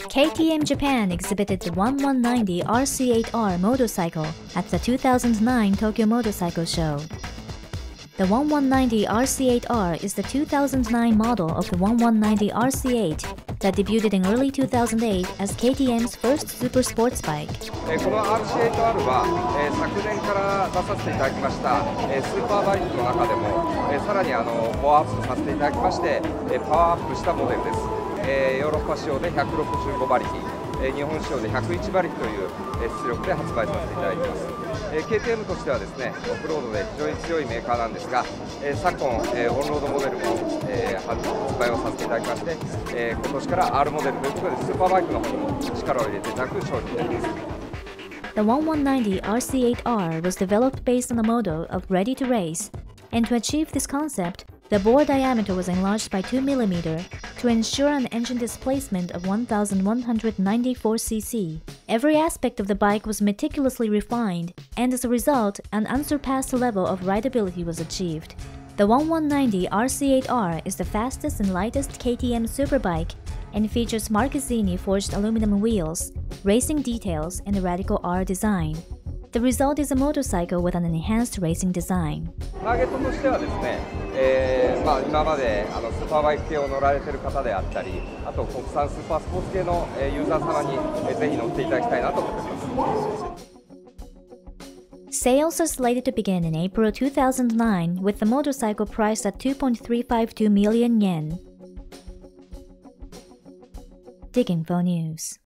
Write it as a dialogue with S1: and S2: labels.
S1: KTM Japan exhibited the 1190 RC8R motorcycle at the 2009 Tokyo Motorcycle Show. The 1190 RC8R is the 2009 model of the 1190 RC8 that debuted in early 2008 as KTM's first super sports bike.
S2: この RC8R は、昨年から出させていただきました、スーパーバイクの中でも、さらにパワーアップさせていただきまして、パワーアップしたモデルです。ヨーロッパ仕様で165馬力、日本仕様で101馬力という出力で発売させていただいています。KTM としてはですね、オフロードで非常に強いメーカーなんですが、昨今、オンロードモデルも、発売をさせていただきまして、今年から R モデルということでスーパーバイクの方にも力を入れていただく商品になります。
S1: The 1190 RC8R was developed based on a model of ready to race, and to achieve this concept, the bore diameter was enlarged by 2 mm to ensure an engine displacement of 1,194 cc. Every aspect of the bike was meticulously refined, and as a result, an unsurpassed level of rideability was achieved. The 1190 RC8R is the fastest and lightest KTM superbike and features Marquezine forged aluminum wheels, racing details, and a radical R design. The result is a motorcycle with an enhanced racing design.
S2: ターゲットとしてはですね、今までスーパーバイク系を乗られている方であったり、あと国産スーパースポーツ系のユーザー様にぜひ乗っていただきたいなと思っています。
S1: Sales are slated to begin in April 2009 with the motorcycle priced at 2.352 million yen. DigInfo News.